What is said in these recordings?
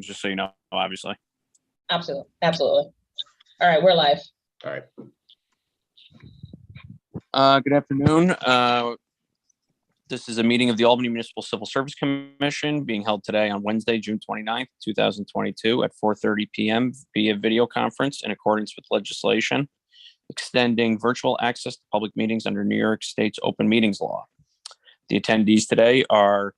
just so you know, obviously. Absolutely. Absolutely. All right, we're live. All right. Good afternoon. This is a meeting of the Albany Municipal Civil Service Commission being held today on Wednesday, June 29th, 2022 at 4:30 p.m. via video conference in accordance with legislation extending virtual access to public meetings under New York State's open meetings law. The attendees today are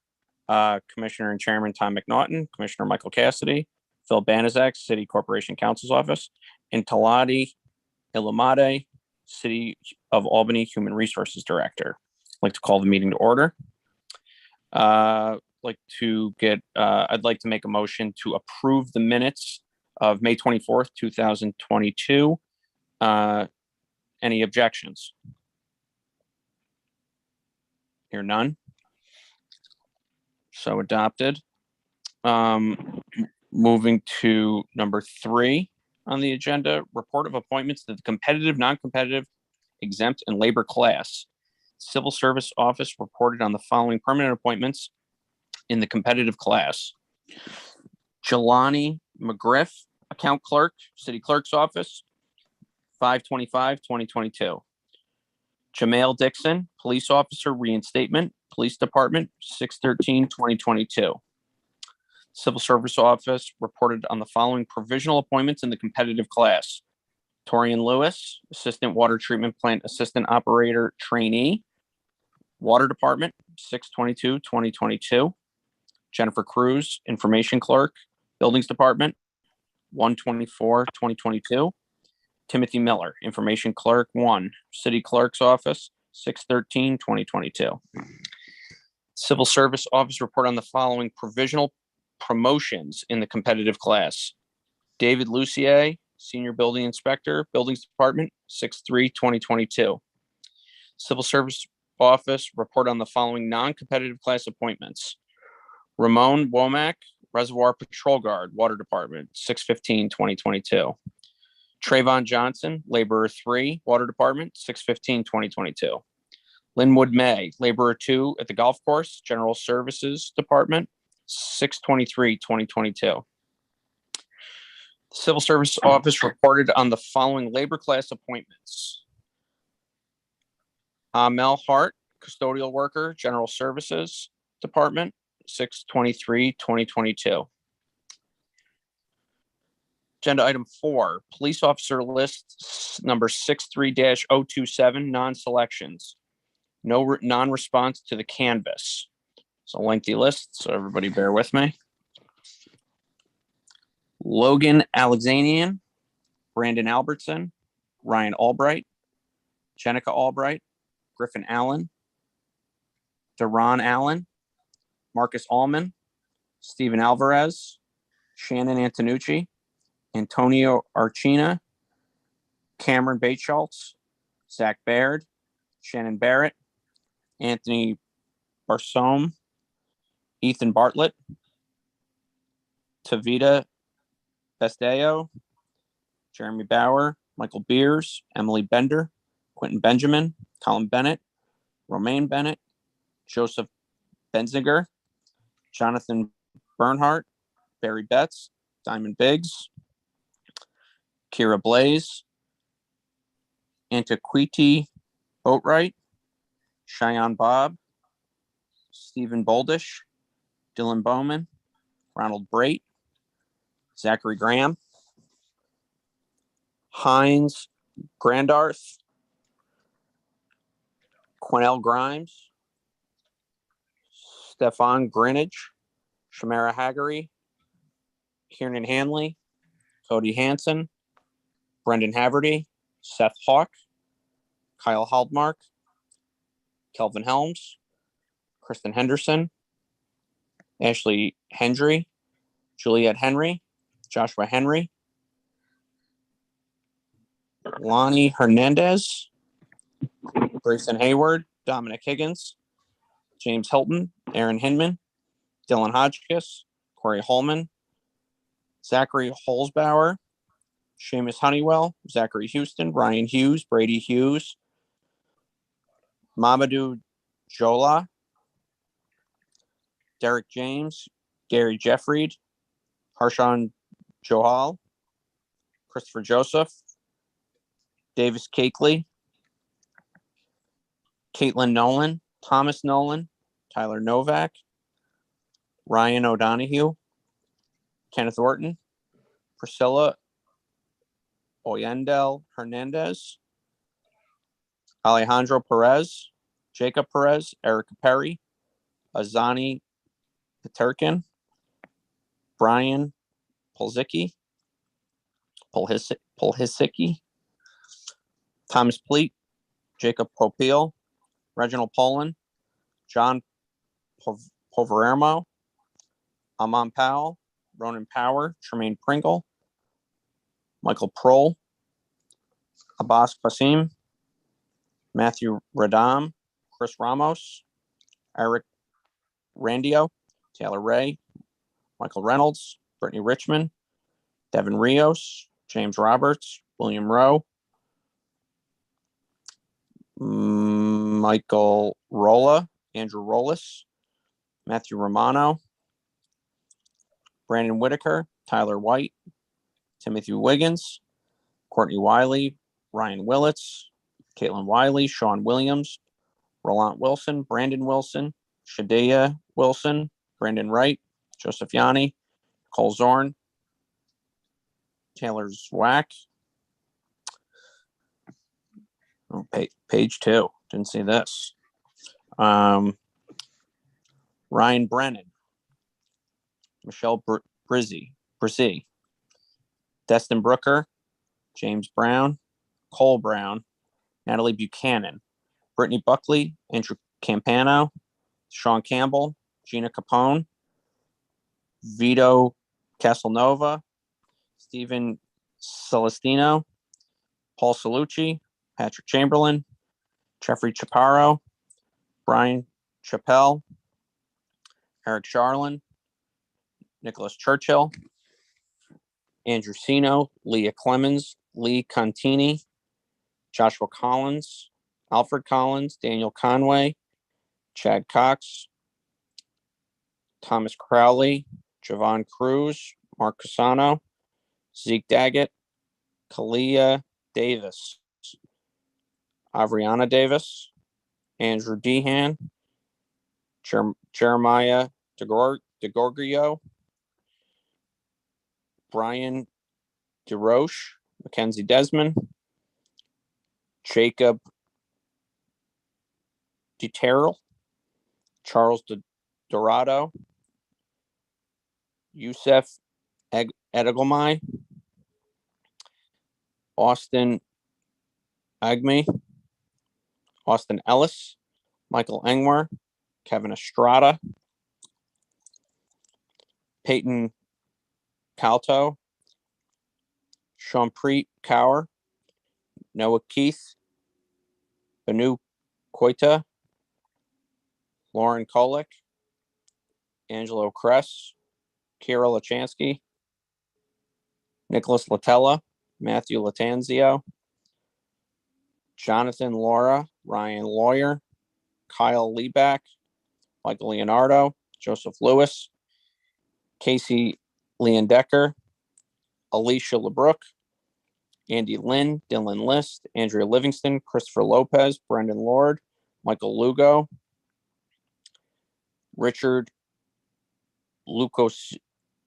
Commissioner and Chairman Tom McNaughton, Commissioner Michael Cassidy, Phil Banaszak, City Corporation Counsel's Office, and Talati Ilamade, City of Albany Human Resources Director. I'd like to call the meeting to order. I'd like to make a motion to approve the minutes of May 24th, 2022. Any objections? Hear none. So adopted. Moving to number 3 on the agenda, report of appointments to the competitive, non-competitive, exempt, and labor class. Civil Service Office reported on the following permanent appointments in the competitive class. Jelani McGriff, Account Clerk, City Clerk's Office, 5/25/2022. Jamail Dixon, Police Officer, Reinstatement, Police Department, 6/13/2022. Civil Service Office reported on the following provisional appointments in the competitive class. Torian Lewis, Assistant Water Treatment Plant Assistant Operator Trainee, Water Department, 6/22/2022. Jennifer Cruz, Information Clerk, Buildings Department, 1/24/2022. Timothy Miller, Information Clerk 1, City Clerk's Office, 6/13/2022. Civil Service Office report on the following provisional promotions in the competitive class. David Lucier, Senior Building Inspector, Buildings Department, 6/3/2022. Civil Service Office report on the following non-competitive class appointments. Ramon Womack, Reservoir Patrol Guard, Water Department, 6/15/2022. Trayvon Johnson, Laborer 3, Water Department, 6/15/2022. Linwood May, Laborer 2 at the Golf Course, General Services Department, 6/23/2022. The Civil Service Office reported on the following labor class appointments. Mel Hart, Custodial Worker, General Services Department, 6/23/2022. Agenda item 4, Police Officer List number 63-027, non-selections. No non-response to the canvas. It's a lengthy list, so everybody bear with me. Logan Alexanian, Brandon Albertson, Ryan Albright, Jenica Albright, Griffin Allen, Deron Allen, Marcus Allman, Stephen Alvarez, Shannon Antonucci, Antonio Archina, Cameron Bateschultz, Zach Baird, Shannon Barrett, Anthony Barsoum, Ethan Bartlett, Tavita Besteo, Jeremy Bauer, Michael Beers, Emily Bender, Quentin Benjamin, Colin Bennett, Romaine Bennett, Joseph Benziger, Jonathan Bernhardt, Barry Betts, Diamond Biggs, Kira Blaze, Antiquiti Boatwright, Cheyenne Bob, Stephen Boldish, Dylan Bowman, Ronald Brait, Zachary Graham, Heinz Grandarth, Quennell Grimes, Stefan Greenidge, Shamara Haggery, Kieran Hanley, Cody Hansen, Brendan Haverty, Seth Hawk, Kyle Haldmark, Kelvin Helms, Kristen Henderson, Ashley Hendry, Juliette Henry, Joshua Henry, Lonnie Hernandez, Grayson Hayward, Dominic Higgins, James Hilton, Aaron Hinman, Dylan Hodgkiss, Corey Holman, Zachary Holzbauer, Seamus Honeywell, Zachary Houston, Ryan Hughes, Brady Hughes, Mamadou Jola, Derek James, Gary Jeffried, Harshan Johal, Christopher Joseph, Davis Cakeley, Caitlin Nolan, Thomas Nolan, Tyler Novak, Ryan O'Donohue, Kenneth Orton, Priscilla Oyendel Hernandez, Alejandro Perez, Jacob Perez, Erica Perry, Azani Peterkin, Brian Polhisicki, Thomas Pleat, Jacob Popiel, Reginald Poland, John Poverermo, Amon Powell, Ronan Power, Tremaine Pringle, Michael Prohl, Abbas Qasim, Matthew Radam, Chris Ramos, Eric Randio, Taylor Ray, Michael Reynolds, Brittany Richmond, Devin Rios, James Roberts, William Rowe, Michael Rolla, Andrew Rollis, Matthew Romano, Brandon Whitaker, Tyler White, Timothy Wiggins, Courtney Wiley, Ryan Willits, Caitlin Wiley, Sean Williams, Roland Wilson, Brandon Wilson, Shadia Wilson, Brandon Wright, Joseph Yanni, Cole Zorn, Taylor Zwack. Oh, page 2. Didn't see this. Ryan Brennan, Michelle Brizzy, Destin Brooker, James Brown, Cole Brown, Natalie Buchanan, Brittany Buckley, Andrew Campano, Sean Campbell, Gina Capone, Vito Casanova, Stephen Celestino, Paul Salucci, Patrick Chamberlain, Jeffrey Chaparro, Brian Chappelle, Eric Charlin, Nicholas Churchill, Andrew Sino, Leah Clemens, Lee Contini, Joshua Collins, Alfred Collins, Daniel Conway, Chad Cox, Thomas Crowley, Javon Cruz, Mark Casano, Zeke Daggett, Kalia Davis, Avriana Davis, Andrew Dehan, Jeremiah DeGorgio, Brian DeRoche, Mackenzie Desmond, Jacob DeTerrell, Charles Dorado, Youssef Edelmai, Austin Agme, Austin Ellis, Michael Engwer, Kevin Estrada, Peyton Calto, Shawnpreet Kaur, Noah Keith, Banu Koita, Lauren Kolick, Angelo Kress, Kira Lachansky, Nicholas Latella, Matthew Latanzio, Jonathan Laura, Ryan Lawyer, Kyle Lieback, Michael Leonardo, Joseph Lewis, Casey Leondecker, Alicia LeBrook, Andy Lynn, Dylan List, Andrea Livingston, Christopher Lopez, Brendan Lord, Michael Lugo, Richard Lucas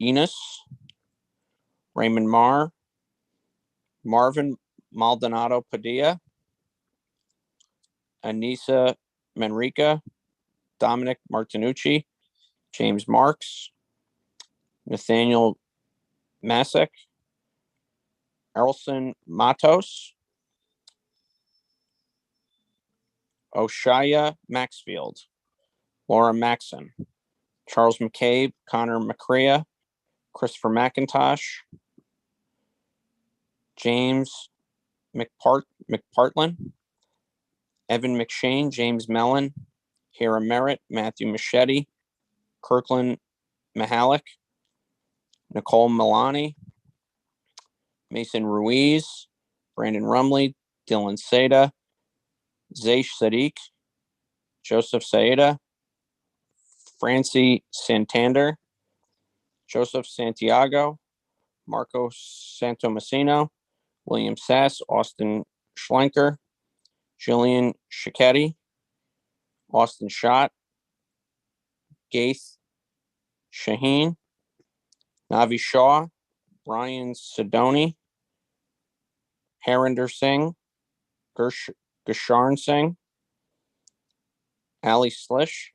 Enos, Raymond Marr, Marvin Maldonado Padilla, Anissa Manrica, Dominic Martinucci, James Marks, Nathaniel Masek, Erlson Matos, Oshaya Maxfield, Laura Maxon, Charles McCabe, Connor McCrea, Christopher McIntosh, James McPartlin, Evan McShane, James Mellon, Hera Merritt, Matthew Machete, Kirkland Mahalik, Nicole Milani, Mason Ruiz, Brandon Rumley, Dylan Seda, Zaysh Sadiq, Joseph Saeda, Francie Santander, Joseph Santiago, Marco Santomassino, William Sass, Austin Schlenker, Jillian Schicchetti, Austin Schott, Gaith Shaheen, Navi Shaw, Brian Sidoni, Harinder Singh, Gasharn Singh, Ali Slish,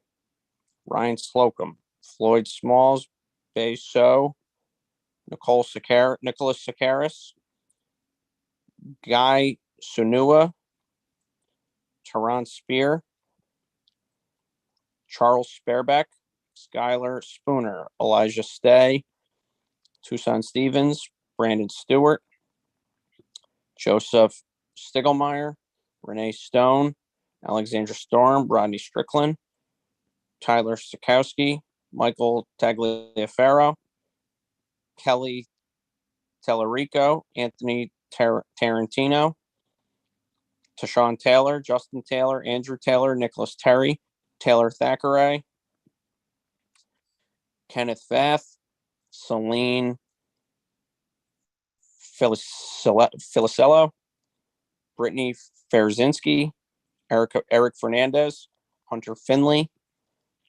Ryan Slocum, Floyd Smalls, Bay So, Nicholas Sakaris, Guy Sunua, Tehran Spear, Charles Sparebeck, Skylar Spooner, Elijah Stay, Tucson Stevens, Brandon Stewart, Joseph Stiglmeyer, Renee Stone, Alexandra Storm, Rodney Strickland, Tyler Sikowski, Michael Tagliaferro, Kelly Tellerico, Anthony Tarantino, Tashawn Taylor, Justin Taylor, Andrew Taylor, Nicholas Terry, Taylor Thackeray, Kenneth Vath, Celine Filicello, Brittany Ferzinski, Eric Fernandez, Hunter Finley,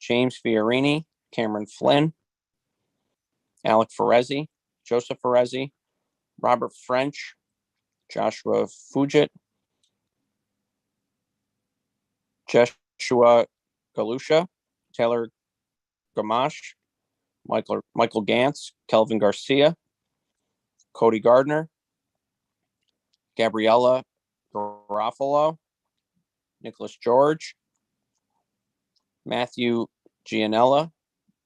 James Fiorini, Cameron Flynn, Alec Ferezzi, Joseph Ferezzi, Robert French, Joshua Fugit, Joshua Galusha, Taylor Gamache, Michael Gantz, Kelvin Garcia, Cody Gardner, Gabriella Garofalo, Nicholas George, Matthew Gianella,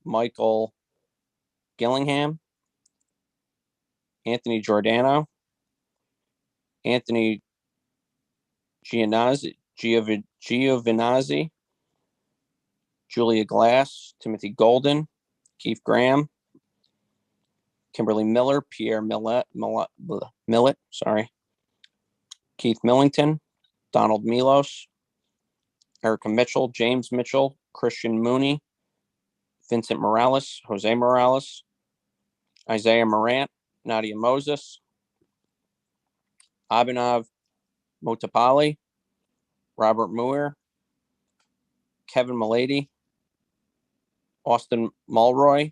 Michael Gillingham, Anthony Giordano, Anthony Giovinazzi, Julia Glass, Timothy Golden, Keith Graham, Kimberly Miller, Pierre Millet, Keith Millington, Donald Milos, Erica Mitchell, James Mitchell, Christian Mooney, Vincent Morales, Jose Morales, Isaiah Morant, Nadia Moses, Abhinav Motapali, Robert Muir, Kevin Milady, Austin Mulroy,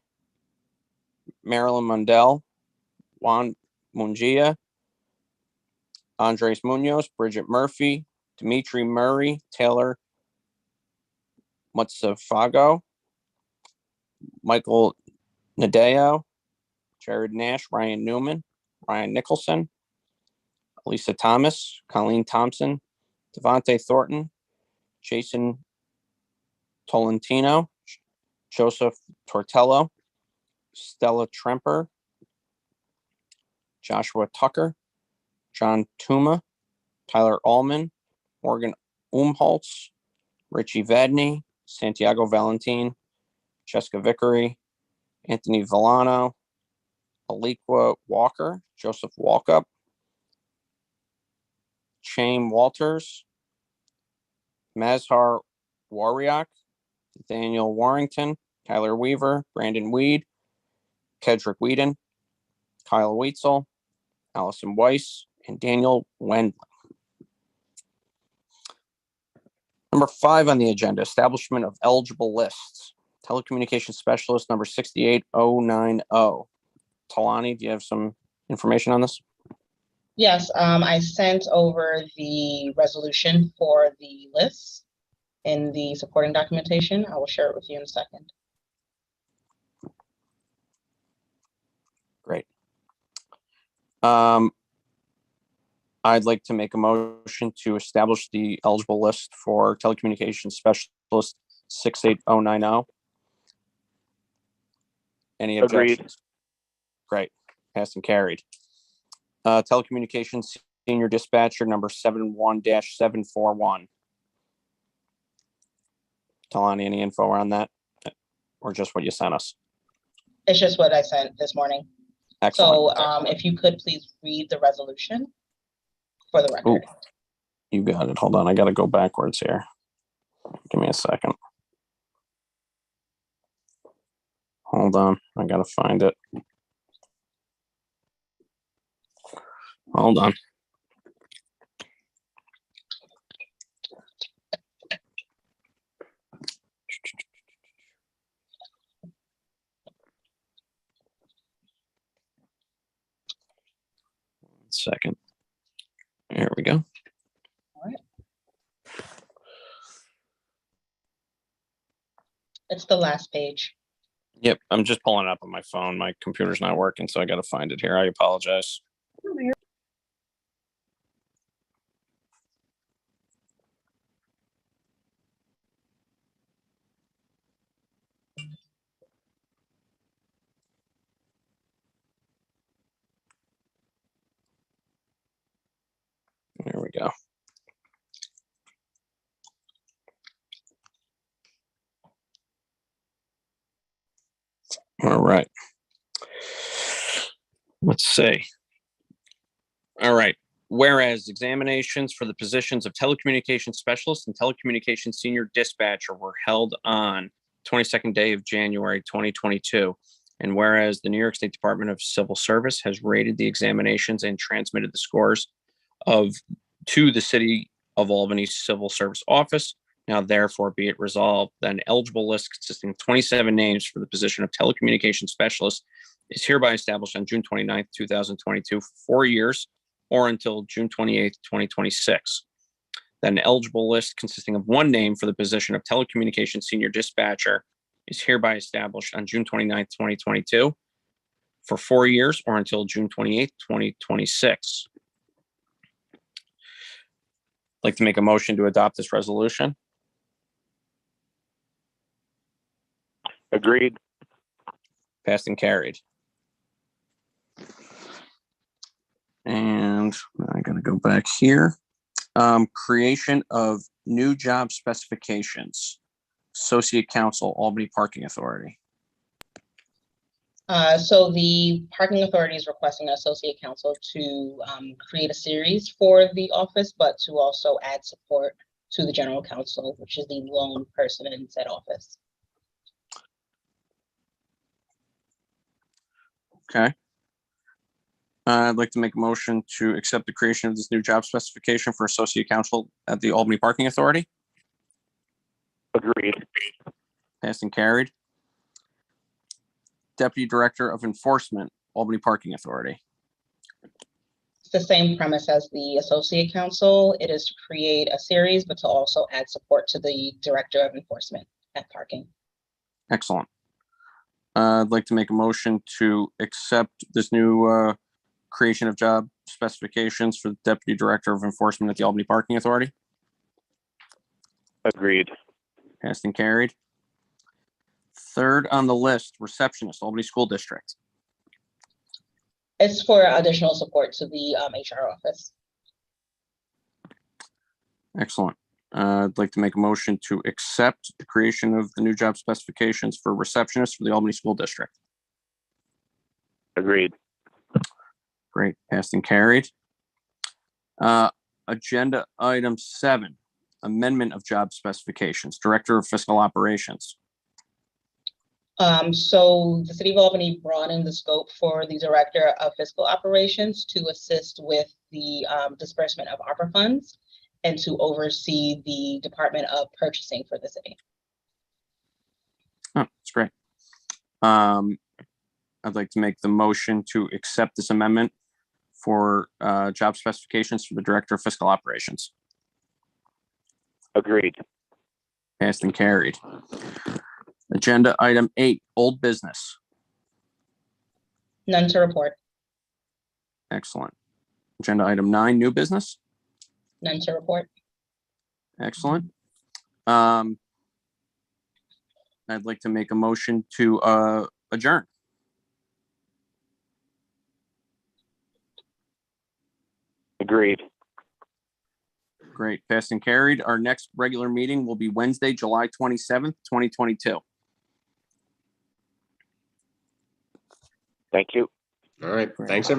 Marilyn Mundell, Juan Mungia, Andres Munoz, Bridget Murphy, Dimitri Murray, Taylor Mutsafago, Michael Nadeo, Jared Nash, Ryan Newman, Ryan Nicholson, Lisa Thomas, Colleen Thompson, Devontae Thornton, Jason Tolentino, Joseph Tortello, Stella Tremper, Joshua Tucker, John Tuma, Tyler Allman, Morgan Umholtz, Richie Vadney, Santiago Valentin, Jessica Vickery, Anthony Villano, Aliqua Walker, Joseph Walkup, Chaim Walters, Mazhar Wariak, Daniel Warrington, Tyler Weaver, Brandon Weed, Kedrick Whedon, Kyle Weitzel, Allison Weiss, and Daniel Wendland. Number 5 on the agenda, establishment of eligible lists. Telecommunications specialist number 68090. Talani, do you have some information on this? Yes, I sent over the resolution for the list in the supporting documentation. I will share it with you in a second. Great. I'd like to make a motion to establish the eligible list for telecommunications specialist 68090. Any objections? Great. Passed and carried. Telecommunications senior dispatcher number 71-741. Talani, any info around that? Or just what you sent us? It's just what I sent this morning. Excellent. So if you could please read the resolution for the record. Ooh, you got it. Hold on. I got to go backwards here. Give me a second. Hold on, I gotta find it. Hold on. Second. There we go. All right. It's the last page. Yep, I'm just pulling it up on my phone. My computer's not working, so I got to find it here. I apologize. There we go. All right. Let's see. All right. Whereas examinations for the positions of telecommunications specialist and telecommunications senior dispatcher were held on 22nd day of January 2022. And whereas the New York State Department of Civil Service has rated the examinations and transmitted the scores to the City of Albany Civil Service Office. Now, therefore, be it resolved that an eligible list consisting of 27 names for the position of telecommunications specialist is hereby established on June 29th, 2022 for 4 years or until June 28th, 2026. That an eligible list consisting of one name for the position of telecommunications senior dispatcher is hereby established on June 29th, 2022 for 4 years or until June 28th, 2026. I'd like to make a motion to adopt this resolution. Agreed. Passed and carried. And I gotta go back here. Creation of new job specifications. Associate Counsel, Albany Parking Authority. So the parking authority is requesting associate counsel to create a series for the office, but to also add support to the general counsel, which is the lone person in said office. Okay. I'd like to make a motion to accept the creation of this new job specification for Associate Counsel at the Albany Parking Authority. Agreed. Passed and carried. Deputy Director of Enforcement, Albany Parking Authority. It's the same premise as the associate counsel. It is to create a series, but to also add support to the director of enforcement at parking. Excellent. I'd like to make a motion to accept this new creation of job specifications for the Deputy Director of Enforcement at the Albany Parking Authority. Agreed. Passed and carried. Third on the list, receptionist, Albany School District. It's for additional support to the HR office. Excellent. I'd like to make a motion to accept the creation of the new job specifications for receptionist for the Albany School District. Agreed. Great. Passed and carried. Agenda item 7, amendment of job specifications, Director of Fiscal Operations. So the City of Albany broadened the scope for the Director of Fiscal Operations to assist with the disbursement of ARPA funds and to oversee the Department of Purchasing for the city. Oh, that's great. I'd like to make the motion to accept this amendment for job specifications for the Director of Fiscal Operations. Agreed. Passed and carried. Agenda item 8, old business. None to report. Excellent. Agenda item 9, new business. None to report. Excellent. I'd like to make a motion to adjourn. Agreed. Great. Passed and carried. Our next regular meeting will be Wednesday, July 27th, 2022. Thank you. All right. Thanks, everyone.